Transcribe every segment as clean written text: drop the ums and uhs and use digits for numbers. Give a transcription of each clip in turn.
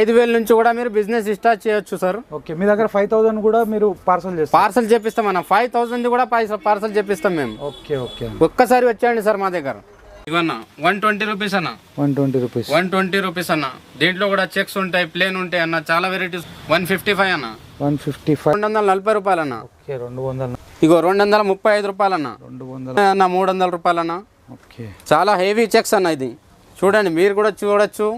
5,000 నుంచి కూడా మీరు బిజినెస్ స్టార్ట్ చేయొచ్చు సార్. ఓకే, మీ దగ్గర 5,000 కూడా మీరు పార్సల్ చేపిస్తాం అన్న. 5,000 కూడా పార్సల్ చేపిస్తాం మేము. ఓకే ఓకే, ఒక్కసారి వచ్చేయండి సార్ మా దగ్గర. ఇవన్నా 120 రూపీస్ అన్న. 120 రూపీస్ అన్న. దీంట్లో కూడా చెక్స్ ఉంటాయి, ప్లేన్ ఉంటాయి అన్న, చాలా వెరైటీస్. 155 అన్న. 240 రూపాయలు అన్న. 200 ఇగో 235 రూపాయలు అన్న. 300 రూపాయలు అన్న. చాలా హెవీ చెక్స్ అన్న. ఇది చూడండి, మీరు కూడా చూడొచ్చు.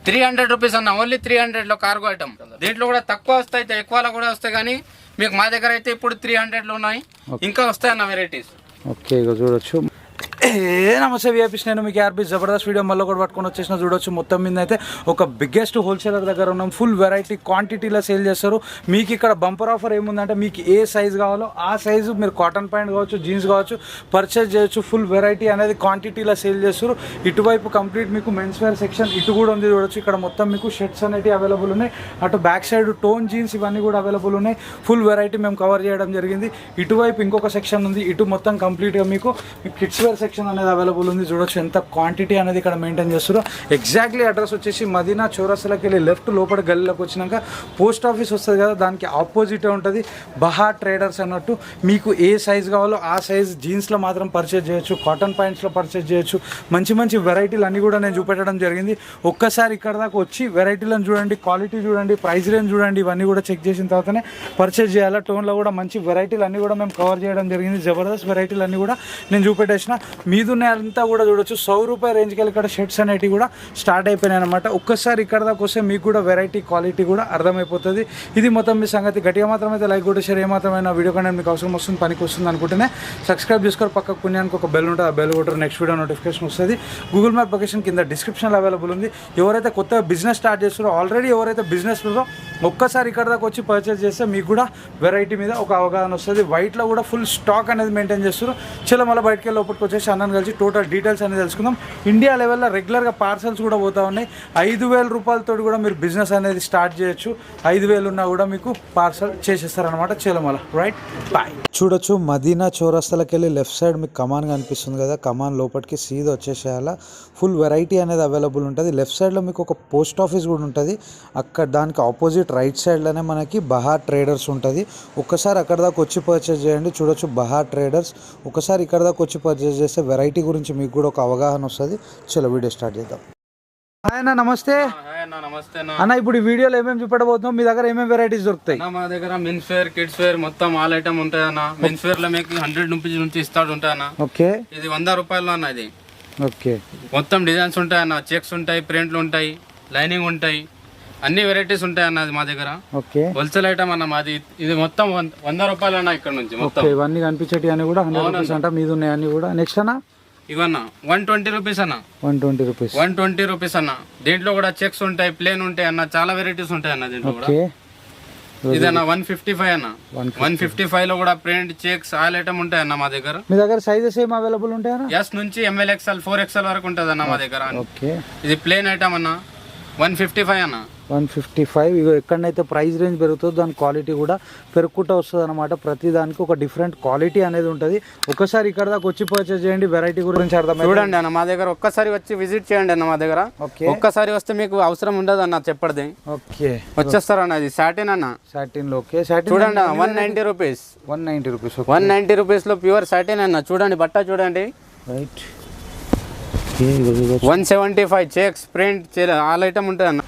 300 రూపీస్ అన్న. ఓన్లీ 300 లో కార్గో ఐటమ్. దీంట్లో కూడా తక్కువ వస్తాయి, ఎక్కువలో కూడా వస్తాయి, కానీ మీకు మా దగ్గర అయితే ఇప్పుడు 300 లో ఉన్నాయి. ఇంకా వస్తాయి అన్న వెరైటీస్. ఓకే, ఇక చూడొచ్చు. నమస్తే విఐపీస్, నేను మీకు ఆర్బీ జబర్దస్త్ వీడియో మళ్ళీ కూడా పట్టుకొని వచ్చేసిన. చూడొచ్చు, మొత్తం మీద అయితే ఒక బిగ్గెస్ట్ హోల్సేలర్ దగ్గర ఉన్నాం. ఫుల్ వెరైటీ క్వాంటిటీలో సేల్ చేస్తారు. మీకు ఇక్కడ బంపర్ ఆఫర్ ఏముందంటే, మీకు ఏ సైజ్ కావాలో ఆ సైజు మీరు కాటన్ ప్యాంట్ కావచ్చు, జీన్స్ కావచ్చు, పర్చేస్ చేయొచ్చు. ఫుల్ వెరైటీ అనేది క్వాంటిటీలో సేల్ చేస్తారు. ఇటువైపు కంప్లీట్ మీకు మెన్స్ వేర్ సెక్షన్ ఇటు కూడా ఉంది. చూడొచ్చు, ఇక్కడ మొత్తం మీకు షర్ట్స్ అనేవి అవైలబుల్ ఉన్నాయి. అటు బ్యాక్ సైడ్ టోన్ జీన్స్ ఇవన్నీ కూడా అవైలబుల్ ఉన్నాయి. ఫుల్ వెరైటీ మేము కవర్ చేయడం జరిగింది. ఇటువైపు ఇంకొక సెక్షన్ ఉంది. ఇటు మొత్తం కంప్లీట్గా మీకు కిడ్స్ వేర్ సెక్షన్ అనేది అవైలబుల్ ఉంది. చూడొచ్చు ఎంత క్వాంటిటీ అనేది ఇక్కడ మెయింటైన్ చేస్తారో. ఎగ్జాక్ట్లీ అడ్రస్ వచ్చేసి మదీనా చౌరస్తాకి వెళ్ళి లెఫ్ట్ లోపల గల్లీలోకి వచ్చినాక పోస్ట్ ఆఫీస్ వస్తుంది కదా, దానికి ఆపోజిటే ఉంటుంది బహార్ ట్రేడర్స్ అన్నట్టు. మీకు ఏ సైజ్ కావాలో ఆ సైజ్ జీన్స్లో మాత్రం పర్చేజ్ చేయొచ్చు, కాటన్ ప్యాంట్స్లో పర్చేజ్ చేయొచ్చు. మంచి మంచి వెరైటీలు అన్నీ కూడా నేను చూపెట్టడం జరిగింది. ఒక్కసారి ఇక్కడ దాకా వచ్చి వెరైటీలను చూడండి, క్వాలిటీ చూడండి, ప్రైస్ రేంజ్ చూడండి. ఇవన్నీ కూడా చెక్ చేసిన తర్వాతనే పర్చేజ్ చేయాలి. టోన్లో కూడా మంచి వెరైటీలు అన్నీ కూడా మేము కవర్ చేయడం జరిగింది. జబర్దస్త్ వెరైటీలు అన్నీ కూడా నేను చూపెట్టేసిన. మీదున్నంతా కూడా చూడొచ్చు. 100 రూపాయల రేంజ్కి వెళ్ళి ఇక్కడ షర్ట్స్ అనేవి కూడా స్టార్ట్ అయిపోయినాయి అనమాట. ఒక్కసారి ఇక్కడ దాకా వస్తే మీకు కూడా వెరైటీ క్వాలిటీ కూడా అర్థమైపోతుంది. ఇది మొత్తం మీ సంగతి. గట్టిగా మాత్రం అయితే లైక్ కూడా షేర్, ఏమాత్రమైన వీడియో కానీ మీకు అవసరం వస్తుంది, పనికి వస్తుంది అనుకుంటేనే సబ్స్క్రైబ్ చేసుకోరు. పక్కకు పుణ్యానికి ఒక బెల్ ఉంటుంది, ఆ బెల్ కొట్టరు, నెక్స్ట్ వీడియో నోటిఫికేషన్ వస్తుంది. గూగుల్ మ్యాప్ లొకేషన్ కింద డిస్క్రిప్షన్లో అవైలబుల్ ఉంది. ఎవరైతే కొత్తగా బిజినెస్ స్టార్ట్ చేస్తారో, ఆల్రెడీ ఎవరైతే బిజినెస్ ఉందో ఒక్కసారి ఇక్కడ దాకా వచ్చి పర్చేస్ చేస్తే మీకు కూడా వెరైటీ మీద ఒక అవగాహన వస్తుంది. వైట్లో కూడా ఫుల్ స్టాక్ అనేది మెయింటైన్ చేస్తారు. చలో మళ్ళీ బయటకి వెళ్ళి లోపలికి వచ్చేసి అన్నను కలిసి టోటల్ డీటెయిల్స్ అనేది తెలుసుకుందాం. ఇండియా లెవెల్లో రెగ్యులర్గా పార్సల్స్ కూడా పోతూ ఉన్నాయి. 5,000 రూపాయలతో కూడా మీరు బిజినెస్ అనేది స్టార్ట్ చేయొచ్చు. 5,000 ఉన్నా కూడా మీకు పార్సల్ చేసేస్తారనమాట. చలో మళ్ళీ రైట్ బాయ్. చూడొచ్చు, మదీనా చౌరస్తాకి వెళ్ళి లెఫ్ట్ సైడ్ మీకు కమాన్ కనిపిస్తుంది కదా, కమాన్ లోపలికి సీదా వచ్చేసేయాలా. ఫుల్ వెరైటీ అనేది అవైలబుల్ ఉంటుంది. లెఫ్ట్ సైడ్లో మీకు ఒక పోస్ట్ ఆఫీస్ కూడా ఉంటుంది. అక్కడ దానికి ఆపోజిట్ రైట్ సైడ్లోనే మనకి బహార్ ట్రేడర్స్ ఉంటుంది. ఒక్కసారి అక్కడ దాకా వచ్చి పర్చేస్ చేయండి. చూడొచ్చు, బహార్ ట్రేడర్స్. ఒకసారి ఇక్కడ దాకా వచ్చి పర్చేస్ చేస్తే వెరైటీ గురించి మీకు కూడా ఒక అవగాహన వస్తుంది. చలో వీడియో స్టార్ట్ చేద్దాం. హాయ్ అన్న, నమస్తే. అన్న, ఇప్పుడు ఈ వీడియోలో ఏమేమి చూపెట్టబోతున్నాం, మీ దగ్గర ఏమేమి వెరైటీస్ దొరుకుతాయి? మా దగ్గర మెన్స్ వేర్, కిడ్స్ వేర్ మొత్తం ఆల్ ఐటమ్ ఉంటాయి అన్న. మెన్స్ వేర్ లో మీకు 100 రూపీస్ నుంచి ఇస్తాడు ఉంటాయి అన్న. ఓకే, ఇది 100 రూపాయలు అన్న. ఇది ఓకే, మొత్తం డిజైన్స్ ఉంటాయి అన్న, చెక్స్ ఉంటాయి, ప్రింట్లు ఉంటాయి, లైనింగ్ ఉంటాయి, అన్ని వెరైటీస్ ఉంటాయి అన్న మా దగ్గర. ఓకే, హోల్సేల్ ఐటమ్ అన్న మాది. ఇది మొత్తం 100 రూపాయలు అన్న. ఇక్కడ నుంచి మొత్తం ఇవన్నీ కనిపించేటి అన్ని కూడా 100 రూపీస్ అంట. మీద ఉన్నాయి అన్ని కూడా. నెక్స్ట్ అన్న ఇవన్న 120 రూపీస్ అన్న. 120 రూపీస్ అన్న. దీంట్లో కూడా చెక్స్ ఉంటాయి, ప్లేన్ ఉంటాయి అన్న, చాలా వెరైటీస్ ఉంటాయి అన్న దీంట్లో కూడా. ఇదన్న 155 అన్న. 155 లో కూడా ప్రింట్, చెక్స్, ఆల్ ఐటమ్ ఉంటాయి అన్న మా దగ్గర. మీ దగ్గర సైజెస్ ఏం అవైలబుల్ ఉంటాయి అన్న? ఎస్ నుంచి ML XL 4XL వరకు ఉంటుంది అన్న మా దగ్గర. ఇది ప్లేన్ ఐటమ్ అన్న. 155 అన్న. 155. ఇగో ఎక్కడైతే ప్రైస్ రేంజ్ పెరుగుతుందో దాని క్వాలిటీ కూడా పెరుగుకుంటూ వస్తుంది అనమాట. ప్రతి దానికి ఒక డిఫరెంట్ క్వాలిటీ అనేది ఉంటుంది. ఒకసారి ఇక్కడ దాకా వచ్చి పర్చేస్ చేయండి. వెరైటీ గురించి అర్థం చూడండి అన్న. మా దగ్గర ఒక్కసారి వచ్చి విజిట్ చేయండి అన్న మా దగ్గర. ఒక్కసారి వస్తే మీకు అవసరం ఉండదు అన్న చెప్పడది. ఓకే, వచ్చేస్తారన్న. ఇది సాటిన్ అన్న. సాటిన్ లో ఓకే. సాటిన్ చూడండి 190 రూపీస్. 190 రూపీస్ లో ప్యూర్ సాటిన్ అన్న. చూడండి బట్ట చూడండి. Right. 175 checks, print, all item ఉంటుంది అన్న.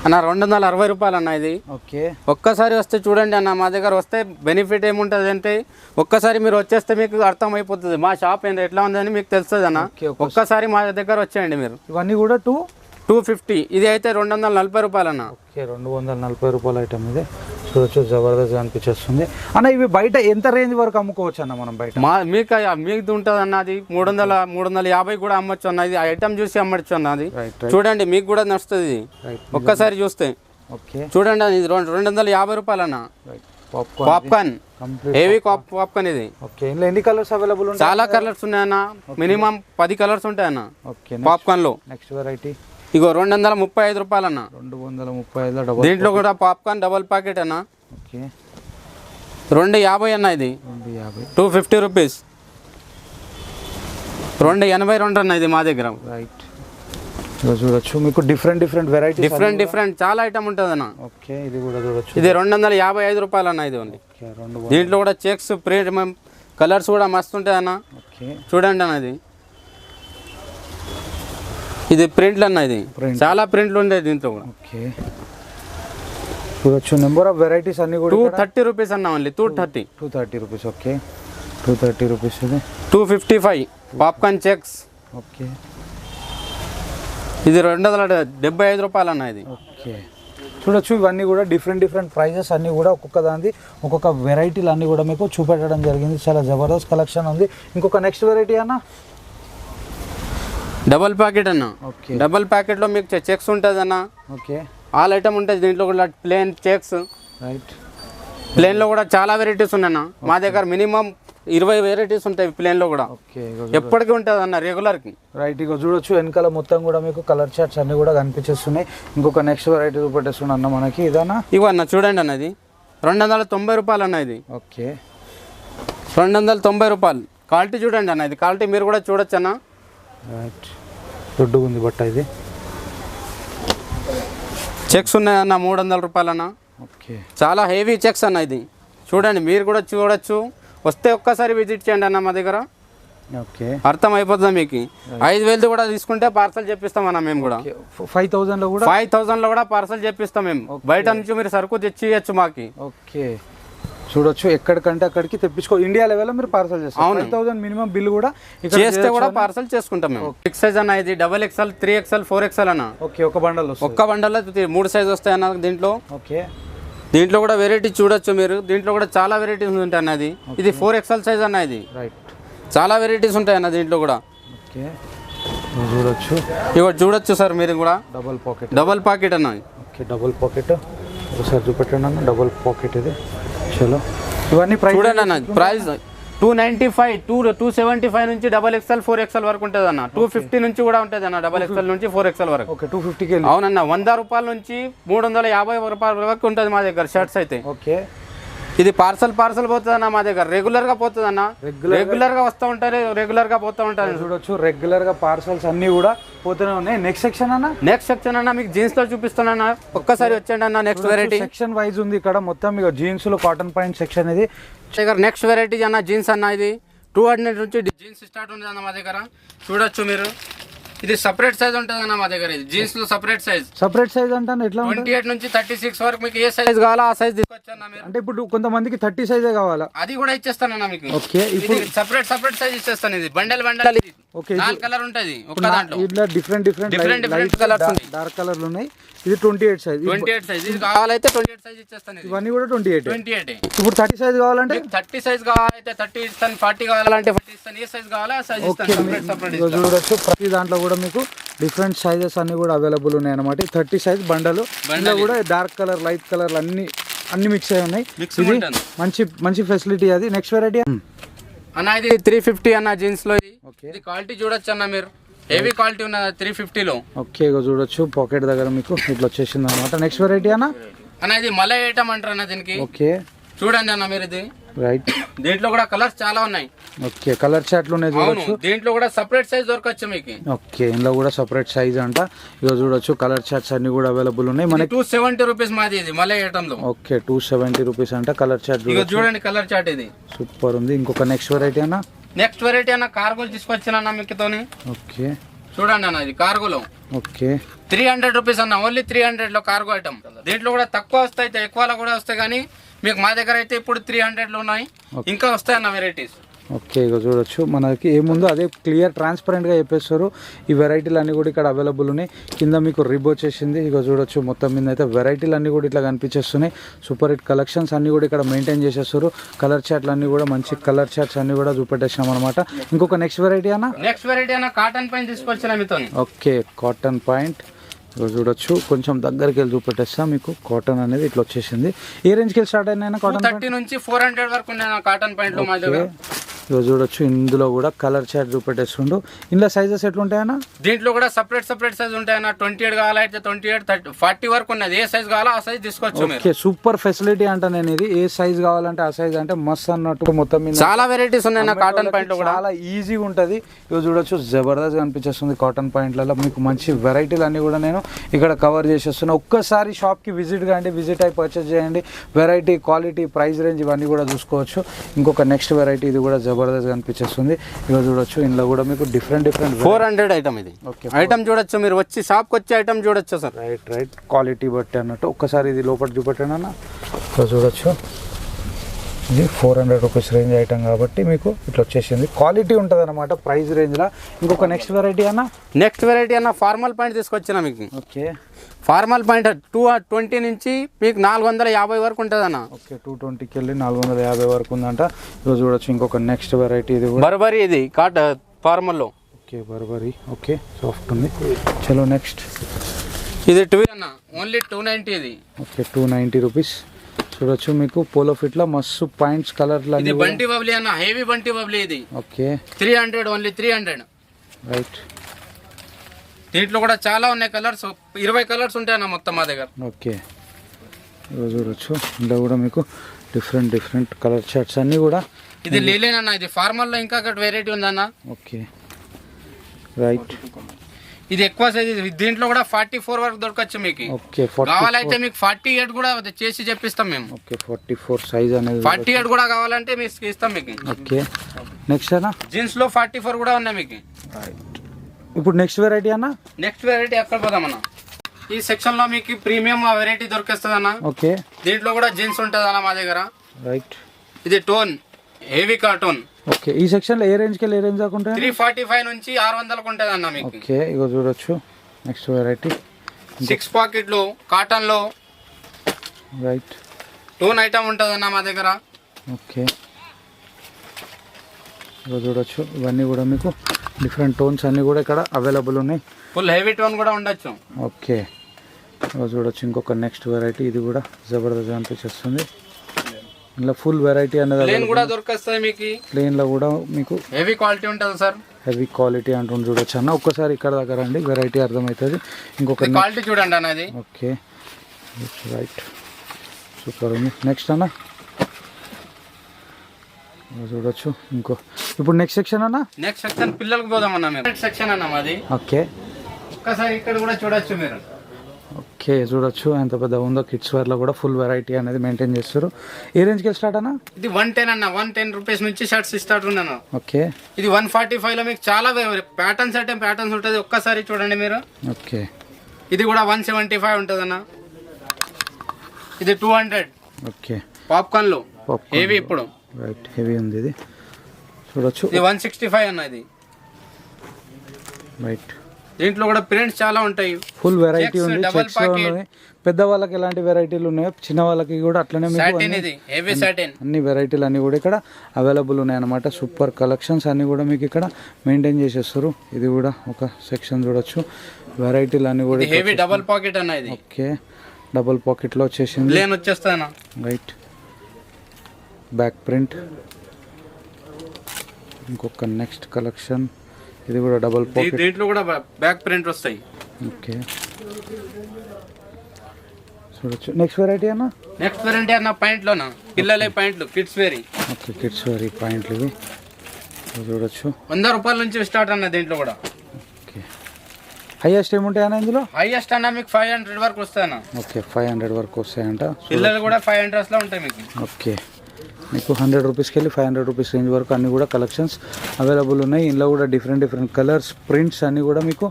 260 రూపాయలు అన్న ఇది. ఓకే, ఒక్కసారి వస్తే చూడండి అన్న. మా దగ్గర వస్తే బెనిఫిట్ ఏముంటుంది అంటే, ఒక్కసారి మీరు వచ్చేస్తే మీకు అర్థం అయిపోతుంది మా షాప్ ఏంటి ఎట్లా ఉందని మీకు తెలుస్తుంది అన్న. ఒక్కసారి మా దగ్గర వచ్చేయండి మీరు. ఇవన్నీ కూడా 250. ఇది అయితే 240 రూపాయలు అన్న. ఓకే, 240 రూపాయల ఐటమ్ ఇది. చూడొచ్చు, జబర్దస్త్ అనిపించేస్తుంది అన్న. ఇవి బయట ఎంత రేంజ్ వరకు అమ్ముకోవచ్చు అన్న మనం బయట? మీకు ఉంటుంది అన్న. అది 300-350 కూడా అమ్మచ్చు అన్న. ఇది ఐటమ్ చూసి అమ్మచ్చు అన్న. అది చూడండి, మీకు కూడా నడుస్తుంది ఒక్కసారి చూస్తే. ఓకే, చూడండి, ఇది 250 రూపాయలు అన్న. పాప్కార్న్, హెవీ పాప్కార్న్ ఇది. ఓకే, ఎన్ని కలర్స్ అవైలబుల్ ఉంటాయి? చాలా కలర్స్ ఉన్నాయన్న. మినిమం 10 కలర్స్ ఉంటాయన్న పాప్కార్న్ లో. నెక్స్ట్ వెరైటీ ఇగో 235 రూపాయలు అన్న. 235. దీంట్లో కూడా పాప్కార్న్ డబల్ ప్యాకెట్ అన్న. ఓకే, 250 అన్న. ఇది 250 రూపీస్. 282 అన్న ఇది మా దగ్గర. రైట్. చూడొచ్చు మీకు డిఫరెంట్ వెరైటీ డిఫరెంట్ చాలా ఐటమ్ ఉంటుంది అన్న. ఓకే ఇది కూడా చూడొచ్చు. ఇది 255 రూపాయలు అన్న. ఇది ఉంది. దీంట్లో కూడా చెక్స్ ప్రింట్ కలర్స్ కూడా మస్తు ఉంటాయి అన్న. చూడండి అన్న ఇది ప్రింట్లు అన్న. ఇది చాలా ప్రింట్లు ఉంటాయి దీంట్లో కూడా. ఓకే చూడొచ్చు. నెంబర్ ఆఫ్ వెరైటీస్ అన్ని కూడా 230 రూపీస్ అన్న. Only 230 rupees. Okay 230 rupees. ఇది 255 పాప్కార్న్ చెక్స్. ఓకే ఇది 275 రూపాయలు అన్న. ఇది ఓకే చూడొచ్చు. ఇవన్నీ కూడా డిఫరెంట్ ప్రైజెస్ అన్నీ కూడా ఒక్కొక్క దాని ఒక్కొక్క వెరైటీలు అన్నీ కూడా మీకు చూపెట్టడం జరిగింది. చాలా జబర్దస్త్ కలెక్షన్ ఉంది. ఇంకొక నెక్స్ట్ వెరైటీ అన్న డబల్ ప్యాకెట్ అన్న. ఓకే డబల్ ప్యాకెట్లో మీకు చెక్స్ ఉంటుంది అన్న. ఓకే ఆల్ ఐటమ్ ఉంటుంది దీంట్లో కూడా. Plain checks, right. ప్లేన్లో కూడా చాలా వెరైటీస్ ఉన్నాయన్న. మా దగ్గర మినిమం 20 వెరైటీస్ ఉంటాయి ప్లేన్లో కూడా. ఓకే ఎప్పటికీ ఉంటుంది అన్న రెగ్యులర్కి. రైట్. ఇక చూడొచ్చు వెనకాల మొత్తం కూడా మీకు కలర్ చార్ట్స్ అన్నీ కూడా కనిపించేస్తున్నాయి. ఇంకొక నెక్స్ట్ వెరైటీ చూపెట్టేస్తున్నా అన్న మనకి. ఇదన్నా ఇవన్న చూడండి అన్న. ఇది 290 రూపాయలు అన్న. ఇది ఓకే 290 రూపాయలు. క్వాలిటీ చూడండి అన్న. ఇది క్వాలిటీ మీరు కూడా చూడొచ్చు అన్న. రైట్. దొడ్డు ఉంది బట్ట. ఇది చెక్స్ ఉన్నాయన్న 300 రూపాయలు అన్న. ఓకే చాలా హెవీ చెక్స్ అన్న. ఇది చూడండి మీరు కూడా చూడొచ్చు. వస్తే ఒక్కసారి విజిట్ చేయండి అన్న మా దగ్గర. ఓకే అర్థం అయిపోతుంది మీకు. 5,000 కూడా తీసుకుంటే పార్సల్ చెప్పిస్తాం అన్న మేము కూడా. 5,000లో కూడా 5,000లో కూడా పార్సల్ చెప్పిస్తాం మేము. బయట నుంచి మీరు సరుకు తెచ్చి ఇవ్వచ్చు మాకి. ఓకే చూడొచ్చు. ఎక్కడికంటే అక్కడికి తెప్పించుకో. ఇండియా లెవెల్లో మీరు పార్సల్ చేస్తారు. 5,000 మినిమం బిల్ కూడా చేస్తే కూడా పార్సల్ చేసుకుంటాం మేము. 6 సైజ్ అన్న. ఇది XXL, 3XL, 4XL అన్న. ఓకే ఒక బండల్ బండల్లో 3 సైజ్ వస్తాయి అన్న దీంట్లో. ఓకే దీంట్లో కూడా వెరైటీ చూడొచ్చు మీరు. దీంట్లో కూడా చాలా వెరైటీస్ ఉంటాయి అన్న. ఇది 4XL సైజ్ అన్న. ఇది రైట్. చాలా వెరైటీస్ ఉంటాయి అన్న దీంట్లో కూడా. ఓకే చూడొచ్చు. ఇవి చూడొచ్చు సార్ మీరు కూడా. డబల్ పాకెట్ అన్న. ఓకే డబుల్ పాకెట్ ఒకసారి చూపెట్టండి అన్న. డబుల్ పాకెట్ ఇది. చలో ఇవన్నీ ప్రైస్ చూడండి అన్న. ప్రైస్ 295, 275 నుంచి XXL, 4XL వరకు ఉంటుంది అన్న. 250 నుంచి కూడా ఉంటుంది అన్న. XXL నుంచి 4XL వరకు. ఓకే 250కి. అవునన్న. 100 రూపాయల నుంచి 350 రూపాయల వరకు ఉంటుంది మా దగ్గర షర్ట్స్ అయితే. ఓకే ఇది పార్సల్ పోతుంది అన్న మా దగ్గర. రెగ్యులర్ గా పోతుంది అన్న. రెగ్యులర్ గా వస్తూ ఉంటారు, రెగ్యులర్ గా పోతూ ఉంటారు. చూడొచ్చు రెగ్యులర్ గా పార్సల్స్ అన్ని కూడా పోతూనే ఉన్నాయి. నెక్స్ట్ సెక్షన్ అన్న. నెక్స్ట్ సెక్షన్ అన్న మీకు జీన్స్ లో చూపిస్తానన్న. ఒక్కసారి వచ్చేయండి అన్న. నెక్స్ట్ వెరైటీ సెక్షన్ వైజ్ ఉంది ఇక్కడ మొత్తం. మీకు జీన్స్ లో కాటన్ పాయింట్ సెక్షన్ ఇది. దగ్గర నెక్స్ట్ వెరైటీ అన్న జీన్స్ అన్న. ఇది 200 నుంచి జీన్స్ స్టార్ట్ ఉంటుంది అన్న మా దగ్గర. చూడొచ్చు మీరు. ఇది సపరేట్ సైజ్ ఉంటుంది అన్న మా దగ్గర. ఇది జీన్స్ లో సపరేట్ సైజ్ అంటే ఎట్లా 28 నుంచి 36 వరకు మీకు ఏ సైజ్ కావాలా ఆ సైజ్ తీసుకొచ్చా మీరు. అంటే ఇప్పుడు కొంతమందికి 30 సైజే కావాలా? అది కూడా ఇచ్చేస్తానన్న మీకు. ఓకే ఇప్పుడు సపరేట్ సైజ్ ఇచ్చేస్తాను. ఇది బండల్. ఇది ఓకే 4 కలర్ ఉంటుంది ఒక దాంట్లో. ఇట్లా డిఫరెంట్ కలర్స్ ఉన్నాయి. డార్క్ కలర్లు ఉన్నాయి. ఇది 28 సైజ్. ఇది కావాలైతే 28 సైజ్ ఇచ్చేస్తాను. ఇవన్నీ కూడా 28. ఇప్పుడు 30 సైజ్ కావాలంటే 30 సైజ్ కావాలంటే 30 ఇస్తాను. 40 కావాలంటే 40 ఇస్తాను. ఏ సైజ్ కావాలా ఆ సైజ్ ఇస్తాను. సపరేట్ చూడొచ్చు. ప్రతి దాంట్లో కూడా మీకు డిఫరెంట్ సైజెస్ అన్ని కూడా అవైలబుల్ ఉన్నాయి అనమాట. 30 సైజ్ బండలు కూడా డార్క్ కలర్, లైట్ కలర్ అన్ని మిక్స్ అయి ఉన్నాయి. మంచి ఫెసిలిటీ అది. నెక్స్ట్ వెరైటీ అన్న. ఇది 350 అన్న జీన్స్ లో. ఇది క్వాలిటీ చూడొచ్చు అన్న మీరు. హెవీ క్వాలిటీ ఉన్నది 350లో. ఓకే చూడొచ్చు. పాకెట్ దగ్గర మీకు ఇట్లా వచ్చేసింది అనమాట. నెక్స్ట్ వెరైటీ అన్న. ఇది మలై ఐటమ్ అంటారు అన్న దీనికి. ఓకే చూడండి అన్న మీరు. ఇది రైట్. దీంట్లో కూడా కలర్స్ చాలా ఉన్నాయి. ఓకే కలర్ చార్ట్లు ఉన్నాయి చూడొచ్చు. దీంట్లో కూడా సపరేట్ సైజ్ దొరకచ్చు మీకు. ఓకే ఇందులో కూడా సపరేట్ సైజ్ అంట. ఇక చూడొచ్చు కలర్ చార్ట్స్ అన్ని కూడా అవైలబుల్ ఉన్నాయి. మనకి 270 రూపీస్ మాది. ఇది మలై ఐటమ్ లో. ఓకే 270 రూపీస్ అంట కలర్ చార్ట్. చూడండి కలర్ చార్ట్. ఇది సూపర్ ఉంది. ఇంకొక నెక్స్ట్ వెరైటీ అన్న. నెక్స్ట్ వెరైటీ అన్న కార్గోలు తీసుకొచ్చానన్న మీకుతోని. ఓకే చూడండి అన్న. ఇది కార్గోలో. ఓకే 300 రూపీస్ అన్న. ఓన్లీ 300 లో కార్గో ఐటమ్. దీంట్లో కూడా తక్కువ వస్తాయి, ఎక్కువలో కూడా వస్తాయి. కానీ మీకు మా దగ్గర అయితే ఇప్పుడు 300 లో ఉన్నాయి. ఇంకా వస్తాయి అన్న వెరైటీస్. ఓకే ఇక చూడొచ్చు. మనకి ఏముందో అదే క్లియర్ ట్రాన్స్పరెంట్గా చెప్పేస్తారు. ఈ వెరైటీలు అన్నీ కూడా ఇక్కడ అవైలబుల్ ఉన్నాయి. కింద మీకు రిబ్ వచ్చేసింది. ఇక చూడొచ్చు మొత్తం మీద అయితే వెరైటీలు అన్నీ కూడా ఇట్లా కనిపించేస్తున్నాయి. సూపర్ హిట్ కలెక్షన్స్ అన్నీ కూడా ఇక్కడ మెయింటైన్ చేసేస్తారు. కలర్ చార్ట్లు అన్నీ కూడా మంచి కలర్ చార్ట్స్ అన్నీ కూడా చూపెట్టేసినాం అనమాట. ఇంకొక నెక్స్ట్ వెరైటీ అన్న. కాటన్ పాయింట్ తీసుకొచ్చిన మీతో. ఓకే కాటన్ పాయింట్ చూడొచ్చు. కొంచెం దగ్గరికి వెళ్ళి చూపెట్టేస్తా మీకు. కాటన్ అనేది ఇట్లా వచ్చేసింది. ఏ రేంజ్కి వెళ్ళి స్టార్ట్ అయినా కాటన్ 30 నుంచి 400 వరకు కాటన్ పాయింట్ లో మా దగ్గర. ఇవి చూడొచ్చు, ఇందులో కూడా కలర్ చార్ట్ చూపెట్టేస్తుండు. ఇందులో సైజెస్ ఎట్లుంటాయన్నా? దీంట్లో కూడా సపరేట్ సైజ్ ఉంటాయన్న. 28 కావాలంటే 28, 30, 40 వరకు ఉన్నది. ఏ సైజ్ కావాలో ఆ సైజ్ తీసుకోవచ్చు. ఓకే, సూపర్ ఫెసిలిటీ అంట. నేను ఇది ఏ సైజ్ కావాలంటే ఆ సైజ్ అంటే మస్త్ అన్నట్టు. మొత్తం మీద చాలా వెరైటీస్ ఉన్నాయి కాటన్ పాయింట్ లో కూడా. చాలా ఈజీగా ఉంటుంది. ఇవి చూడొచ్చు, జబర్దస్త్ కనిపించేస్తుంది కాటన్ పాయింట్లలో. మీకు మంచి వెరైటీలు అన్ని కూడా నేను ఇక్కడ కవర్ చేసేస్తున్నా. ఒక్కసారి షాప్కి విజిట్ కాండి, విజిట్ అయి పర్చేస్ చేయండి. వెరైటీ, క్వాలిటీ, ప్రైస్ రేంజ్ ఇవన్నీ కూడా చూసుకోవచ్చు. ఇంకొక నెక్స్ట్ వెరైటీ ఇది కూడా జబర్దస్త్ కనిపించేస్తుంది. ఇక చూడొచ్చు, ఇందులో కూడా మీకు డిఫరెంట్ 400 ఐటమ్ ఇది. ఓకే, ఐటమ్ చూడొచ్చు, మీరు వచ్చి షాప్కి వచ్చి ఐటమ్ చూడొచ్చు సార్. రైట్ క్వాలిటీ బట్టి అన్నట్టు. ఒక్కసారి ఇది లోపల చూపెట్టాను అన్న. ఇక్కడ చూడొచ్చు, ఇది 400 రూపీస్ రేంజ్ ఐటమ్ కాబట్టి మీకు ఇట్లా వచ్చేసింది. క్వాలిటీ ఉంటుంది అనమాట ప్రైస్ రేంజ్లో. ఇంకొక నెక్స్ట్ వెరైటీ అన్న ఫార్మల్ పాయింట్ తీసుకొచ్చిన మీకు. ఓకే, ఫార్మల్ పాయింట్ 220 నుంచి మీకు 450 వరకు ఉంటుంది అన్న. ఓకే, 220కి వెళ్ళి 450 వరకు ఉందంట. ఈరోజు చూడొచ్చు ఇంకొక నెక్స్ట్ వెరైటీ ఇది బర్బరీ. ఇది ఫార్మల్లో. Okay, Burberry. ఓకే, సాఫ్ట్ ఉంది. చలో నెక్స్ట్. ఇది 2 అన్న, ఓన్లీ 290 ఇది. Okay, 290 rupees. చూడొచ్చు మీకు పోలో ఫిట్ లో మస్తు పాయింట్స్ కలర్లు ఇది బంటి బబ్లీ అన్న, హెవీ బంటి బబ్లీ ఇది. Okay, 300, only 300. రైట్. దీంట్లో కూడా చాలా ఉన్నాయి కలర్స్. 20 కలర్స్ ఉంటాయన్న మొత్తం మా దగ్గర. ఓకే, చూడొచ్చు ఇందులో కూడా మీకు డిఫరెంట్ కలర్ షర్ట్స్ అన్ని కూడా. ఇది లేలేనన్న, ఇది ఫార్మల్ లో ఇంకా ఒకటి వెరైటీ ఉందన్న. Okay, right. ఇది ఎక్కువ సైజ్. దీంట్లో కూడా 44 వరకు దొరకచ్చు మీకు. ఓకే, కావాలంటే మీకు 48 కూడా చేసి చెప్పిస్తాం మేము. ఓకే, 44 సైజ్ అనేది. 48 కూడా కావాలంటే మీకు ఇస్తాం మీకు. ఓకే, నెక్స్ట్ అన్న. జీన్స్ లో 44 కూడా ఉన్నాయి మీకు. ఇప్పుడు నెక్స్ట్ వెరైటీ అన్న. నెక్స్ట్ వెరైటీ ఎక్కడ పోదామన్నా? ఈ సెక్షన్ లో మీకు ప్రీమియం వెరైటీ దొరికిస్తుంది అన్న. ఓకే, దీంట్లో కూడా జీన్స్ ఉంటుంది అన్న మా దగ్గర. రైట్. ఇది టోన్, హెవీ కార్టూన్. ఓకే, ఈ సెక్షన్ లో ఏ రేంజ్ కి ఏ రేంజ్ దాకా ఉంటాయి? 345 నుంచి 600 ఉంటుంది అన్న మీకు. ఓకే, ఇగో చూడొచ్చు నెక్స్ట్ వెరైటీ 6 పాకెట్ లో కాటన్ లో. రైట్. టోన్ ఐటమ్ ఉంటుంది అన్న మా దగ్గర. ఓకే, ఇగో చూడొచ్చు, ఇవన్నీ కూడా మీకు డిఫరెంట్ టోన్స్ అన్ని కూడా ఇక్కడ అవైలబుల్ ఉన్నాయి. ఫుల్ హెవీ టోన్ కూడా ఉండొచ్చు. ఓకే, ఇగో చూడొచ్చు ఇంకొక నెక్స్ట్ వెరైటీ. ఇది కూడా జబర్దస్త్ అనిపించేస్తుంది. ఇలా ఫుల్ వెరైటీ అనేది ప్లేన్ కూడా దొరుకుతాయి మీకు. ప్లేన్ లో కూడా మీకు హెవీ క్వాలిటీ ఉంటుంది సార్. హెవీ క్వాలిటీ అంటుంది చూడొచ్చు అన్న. ఒక్కసారి ఇక్కడ దగ్గర రండి, వెరైటీ అర్థమవుతుంది. ఇంకొక క్వాలిటీ చూడండి అన్న అది. ఓకే, రైట్, సూపర్ ఉంది. నెక్స్ట్ అన్న చూడొచ్చు ఇంకో. ఇప్పుడు నెక్స్ట్ సెక్షన్ అన్న. నెక్స్ట్ సెక్షన్ పిల్లలకు పోదాం అన్న మేము. నెక్స్ట్ సెక్షన్ అన్న మాది. ఓకే, ఒక్కసారి ఇక్కడ కూడా చూడొచ్చు మీరు. ఓకే, చూడొచ్చు ఎంత పెద్ద ఉందో. కిడ్స్ వేర్ లో కూడా ఫుల్ వెరైటీ అనేది మెయింటైన్ చేస్తారు. ఏ రేంజ్ కి స్టార్ట్ అన్న? ఇది 110 అన్న. 110 రూపీస్ నుంచి షర్ట్స్ స్టార్ట్ ఉన్నాను. ఓకే, ఇది 145 లో మీకు చాలా ప్యాటర్న్స్ ఉంటుంది. ఒక్కసారి చూడండి మీరు. ఓకే, ఇది కూడా 175 ఉంటుంది అన్న. ఇది 200. ఓకే, పాప్కార్న్ లో హెవీ. ఇప్పుడు రైట్, హెవీ ఉంది ఇది. చూడొచ్చు, ఇది 165 అన్న. ఇది రైట్. దీంట్లో కూడా ప్రింట్స్ చాలా ఉంటాయి. ఫుల్ వెరైటీ ఉంది. చెక్స్ ఉన్నాయి. పెద్ద వాళ్ళకి ఎలాంటి వెరైటీలు ఉన్నాయో చిన్న వాళ్ళకి కూడా అట్లనే మీకు అన్ని వెరైటీలు అన్ని కూడా ఇక్కడ అవైలబుల్ ఉన్నాయి అన్నమాట. సూపర్ కలెక్షన్స్ అన్ని కూడా మీకు ఇక్కడ మెయింటైన్ చేసేస్తారు. ఇది కూడా ఒక సెక్షన్ చూడొచ్చు. వెరైటీలు అన్ని కూడా హెవీ డబుల్ పాకెట్ అన్న ఇది. ఓకే, డబుల్ పాకెట్ లో వచ్చేసింది. ప్లేన్ వచ్చేస్తానా. Right, back print. ఇంకొక నెక్స్ట్ కలెక్షన్. ఇది కూడా డబుల్ పాకెట్. దీంట్లో కూడా బ్యాక్ ప్రింట్ వస్తాయి. ఓకే, చూడొచ్చు. నెక్స్ట్ వెరైటీ అన్న. నెక్స్ట్ వెరైటీ అన్న పాయింట్ లోనా, పిల్లలే పాయింట్లు, kids wear. Okay, kids wear పాయింట్లు ఇవి చూడొచ్చు. 100 రూపాయల నుంచి స్టార్ట్ అన్న. దీంట్లో కూడా ఓకే, హైయెస్ట్ ఏముంటాయి అన్న ఇందులో? హైయెస్ట్ అన్న మీకు 500 వరకు వస్తాయన్న. ఓకే, 500 వరకు వస్తాయంట. పిల్లలు కూడా 500 లో ఉంటాయి మీకు. ఓకే, మీకు 100 రూపీస్కి వెళ్ళి 500 రూపీస్ రేంజ్ వరకు అన్ని కూడా కలెక్షన్స్ అవైలబుల్ ఉన్నాయి. ఇందులో కూడా డిఫరెంట్ కలర్స్, ప్రింట్స్ అన్నీ కూడా మీకు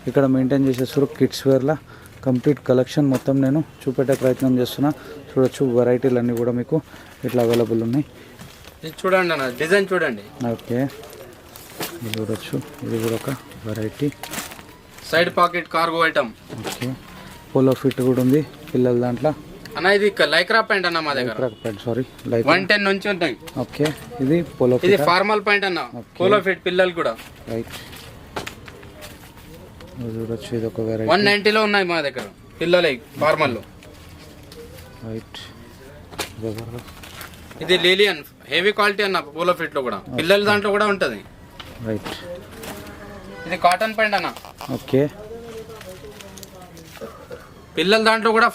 ఇక్కడ మెయింటైన్ చేసేస్తారు. కిడ్స్ వేర్లా కంప్లీట్ కలెక్షన్ మొత్తం నేను చూపెట్టే ప్రయత్నం చేస్తున్నా. చూడొచ్చు, వెరైటీలు అన్నీ కూడా మీకు ఇట్లా అవైలబుల్ ఉన్నాయి. ఇది చూడండి అన్న, డిజైన్ చూడండి. ఓకే, ఇది చూడొచ్చు. ఇది కూడా ఒక variety. Side pocket cargo item. Okay, polo fit కూడా ఉంది పిల్లల దాంట్లో అన్న. ఇది లైక్రా ప్యాంట్ అన్న మా దగ్గర. సారీ, 110 నుంచి ఉంటాయి. ఓకే, ఇది పోలో ఫిట్. ఇది ఫార్మల్ ప్యాంట్ అన్న, పోలో ఫిట్ పిల్లలు కూడా. రైట్, చూడొచ్చు. ఇది ఒక వెరైటీ. 190 లో ఉన్నాయి మా దగ్గర పిల్లలే ఫార్మల్ లో. రైట్, ఇది లిలియన్ హెవీ క్వాలిటీ అన్న పోలో ఫిట్ లో కూడా పిల్లల దాంట్లో కూడా ఉంటది. రైట్, ఇది కాటన్ ప్యాంట్ అన్న. ఓకే, పిల్లల దాంట్లో కూడా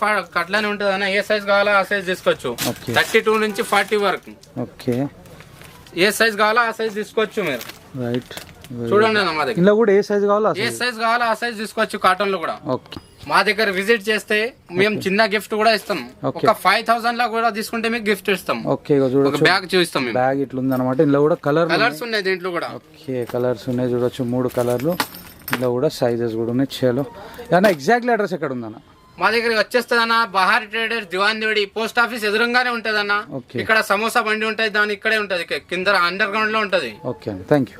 అట్లానే ఉంటది అన్న. ఏ సైజ్ కావాలో ఆ సైజ్ తీసుకోవచ్చు. 32 నుంచి 40 వరకు. ఓకే, ఏ సైజ్ కావాలో ఆ సైజ్ తీసుకోవచ్చు మీరు. రైట్, చూడండి అన్న మా దగ్గర ఇందులో కూడా ఏ సైజ్ కావాలో ఏ సైజ్ కావాలో ఆ సైజ్ తీసుకోవచ్చు. కాటన్ లో కూడా ఓకే. మా దగ్గర విజిట్ చేస్తే మేము చిన్న గిఫ్ట్ కూడా ఇస్తాం. ఒక 5000 లా కూడా తీసుకుంటే మీకు గిఫ్ట్ ఇస్తాం. ఓకే, ఒక బ్యాగ్ చూపిస్తాం. బ్యాగ్ ఇట్లా ఉంది అనమాట. ఇందులో కూడా కలర్స్ ఉన్నాయి దీంట్లో కూడా. ఓకే, కలర్స్ ఉన్నాయి చూడొచ్చు, 3 కలర్లు. ఇందులో కూడా సైజెస్ కూడా ఉన్నాయి. చలో అన్న, ఎగ్జాక్ట్లీ అడ్రస్ ఎక్కడ ఉందన్న? మా దగ్గర వచ్చేస్తుంది అన్న, బహార్ ట్రేడర్స్, దివాన్ దేవడి పోస్ట్ ఆఫీస్ ఎదురుగానే ఉంటది అన్న. ఇక్కడ సమోసా బండి ఉంటది, దాని ఇక్కడే ఉంటది, కింద అండర్ గ్రౌండ్ లో ఉంటది. Okay, thank you.